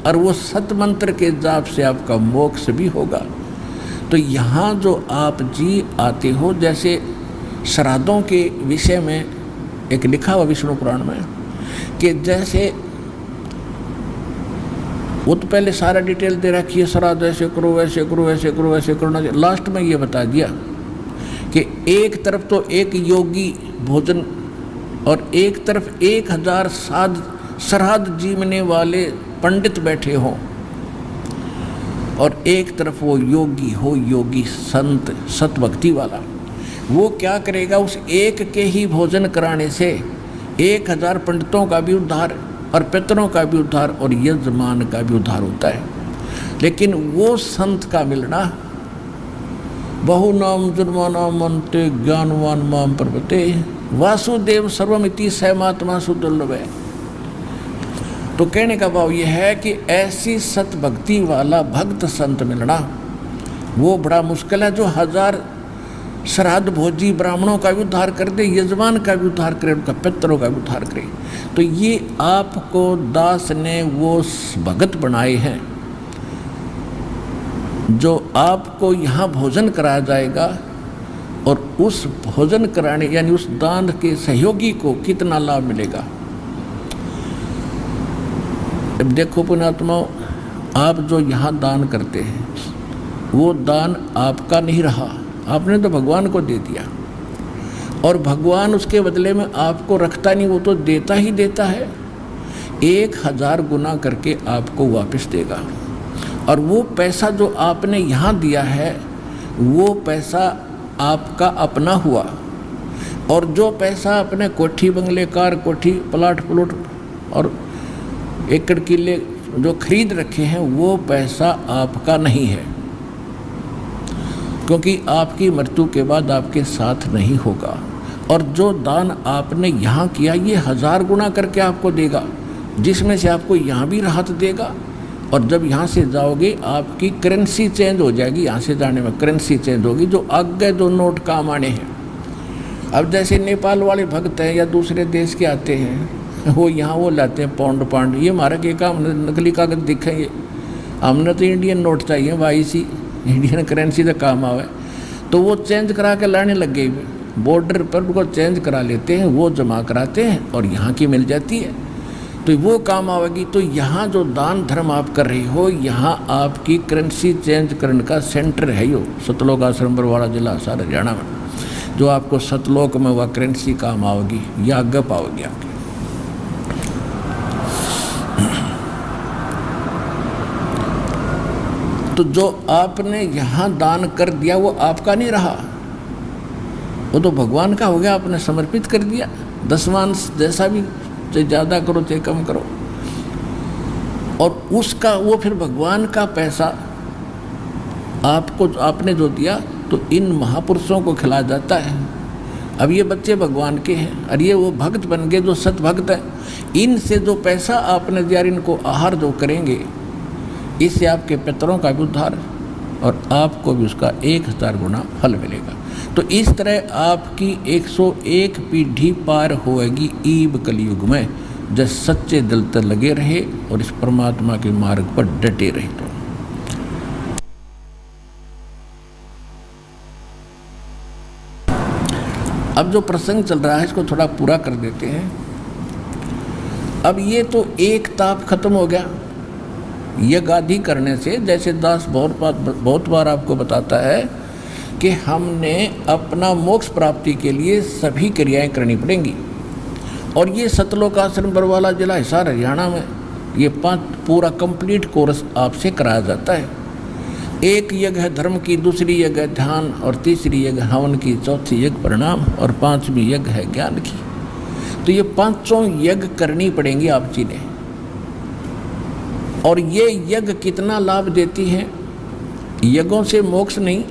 और वो सत मंत्र के जाप से आपका मोक्ष भी होगा। तो यहाँ जो आप जी आते हो, जैसे श्राद्धों के विषय में एक लिखा हुआ विष्णु पुराण में कि जैसे वो तो पहले सारा डिटेल दे रखी है, श्राद्ध ऐसे करो वैसे करो वैसे करो वैसे करो, लास्ट में ये बता दिया कि एक तरफ तो एक योगी भोजन और एक तरफ 1000 श्राद्ध जीवने वाले पंडित बैठे हों, और एक तरफ वो योगी हो, योगी संत सतभक्ति वाला। वो क्या करेगा, उस एक के ही भोजन कराने से 1000 पंडितों का भी उद्धार और पितरों का भी उद्धार और यजमान का भी उद्धार होता है। लेकिन वो संत का मिलना, बहु नाम जन्मानाम मनते ज्ञानवान माम प्रपते वासुदेव सर्वमिति सहमात्मा सुदुर्लभ है। तो कहने का भाव यह है कि ऐसी सतभक्ति वाला भक्त संत मिलना वो बड़ा मुश्किल है, जो 1000 श्राद्ध भोजी ब्राह्मणों का भी उद्धार कर दे, यजमान का भी उद्धार करे, उनका पितरों का भी उद्धार करे। तो ये आपको दास ने वो भगत बनाए हैं जो आपको यहाँ भोजन कराया जाएगा, और उस भोजन कराने यानी उस दान के सहयोगी को कितना लाभ मिलेगा। अब देखो पुण्यात्माओं, आप जो यहाँ दान करते हैं वो दान आपका नहीं रहा, आपने तो भगवान को दे दिया, और भगवान उसके बदले में आपको रखता नहीं, वो तो देता ही देता है। 1000 गुना करके आपको वापस देगा। और वो पैसा जो आपने यहाँ दिया है वो पैसा आपका अपना हुआ, और जो पैसा अपने कोठी बंगले कार कोठी प्लाट प्लॉट और एकड़ किले जो खरीद रखे हैं वो पैसा आपका नहीं है, क्योंकि आपकी मृत्यु के बाद आपके साथ नहीं होगा। और जो दान आपने यहाँ किया ये 1000 गुना करके आपको देगा, जिसमें से आपको यहाँ भी राहत देगा, और जब यहाँ से जाओगे आपकी करेंसी चेंज हो जाएगी, यहाँ से जाने में करेंसी चेंज होगी, जो आगे जो नोट काम आने हैं। अब जैसे नेपाल वाले भक्त हैं या दूसरे देश के आते हैं, वो यहाँ वो लाते हैं पाउंड, ये हमारा के काम नकली कागज दिखेंगे, हमने तो इंडियन नोट चाहिए, वाईसी इंडियन करेंसी का काम आवे। तो वो चेंज करा के लाने लग गए, बॉर्डर पर उनको चेंज करा लेते हैं, वो जमा कराते हैं और यहाँ की मिल जाती है, तो वो काम आवेगी। तो यहाँ जो दान धर्म आप कर रहे हो, यहाँ आपकी करेंसी चेंज करने का सेंटर है यो सतलोक आश्रम बरवाड़ा जिला सारा हरियाणा में, जो आपको सतलोक में वह करेंसी काम आवेगी या आगे पाओगी आपकी। तो जो आपने यहाँ दान कर दिया वो आपका नहीं रहा, वो तो भगवान का हो गया, आपने समर्पित कर दिया। दसवांश जैसा भी, चाहे ज़्यादा करो चाहे कम करो, और उसका वो फिर भगवान का पैसा आपको आपने जो दिया तो इन महापुरुषों को खिलाया जाता है। अब ये बच्चे भगवान के हैं और ये वो भक्त बन गए जो सत भक्त हैं, इनसे जो पैसा आपने दिया इनको आहार जो करेंगे, इससे आपके पितरों का भी उद्धार और आपको भी उसका 1000 गुना फल मिलेगा। तो इस तरह आपकी 101 पीढ़ी पार होएगी ईब कलयुग में, जब सच्चे दिल तक लगे रहे और इस परमात्मा के मार्ग पर डटे रहे। तो अब जो प्रसंग चल रहा है इसको थोड़ा पूरा कर देते हैं। अब ये तो एक ताप खत्म हो गया यज्ञ आदि करने से। जैसे दास बहुत बार आपको बताता है कि हमने अपना मोक्ष प्राप्ति के लिए सभी क्रियाएं करनी पड़ेंगी, और ये सतलोक आश्रम बरवाला जिला हिसार हरियाणा में ये 5 पूरा कंप्लीट कोर्स आपसे कराया जाता है। एक यज्ञ है धर्म की, दूसरी यज्ञ है ध्यान, और तीसरी यज्ञ हवन की, चौथी यज्ञ परिणाम, और 5वीं यज्ञ है ज्ञान की। तो ये 5 यज्ञ करनी पड़ेंगी आप जी ने। और ये यज्ञ कितना लाभ देती हैं? यज्ञों से मोक्ष नहीं,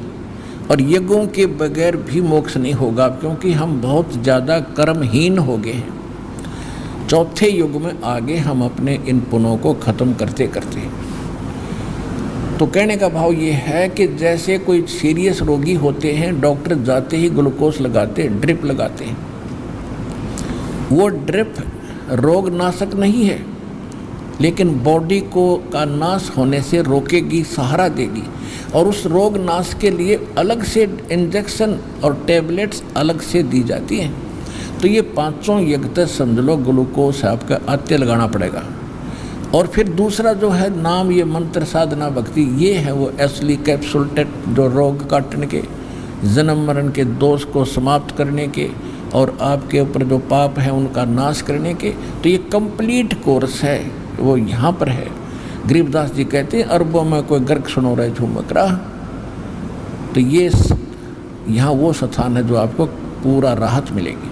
और यज्ञों के बगैर भी मोक्ष नहीं होगा, क्योंकि हम बहुत ज़्यादा कर्महीन हो गए हैं। चौथे युग में आगे हम अपने इन पुण्यों को ख़त्म करते करते। तो कहने का भाव ये है कि जैसे कोई सीरियस रोगी होते हैं, डॉक्टर जाते ही ग्लूकोज लगाते, ड्रिप लगाते हैं। वो ड्रिप रोग नाशक नहीं है, लेकिन बॉडी को का नाश होने से रोकेगी, सहारा देगी। और उस रोग नाश के लिए अलग से इंजेक्शन और टैबलेट्स अलग से दी जाती हैं। तो ये पांचों यज्ञ समझ लो ग्लूकोज आपका अत्य लगाना पड़ेगा। और फिर दूसरा जो है नाम, ये मंत्र साधना भक्ति, ये है वो असली कैप्सूल टेट, जो रोग काटने के, जन्म मरण के दोष को समाप्त करने के और आपके ऊपर जो पाप है उनका नाश करने के। तो ये कंप्लीट कोर्स है, वो यहाँ पर है। गरीबदास जी कहते हैं अरबों में कोई गर्क सुनो रहे झूमक रहा। तो ये यहाँ वो स्थान है जो आपको पूरा राहत मिलेगी।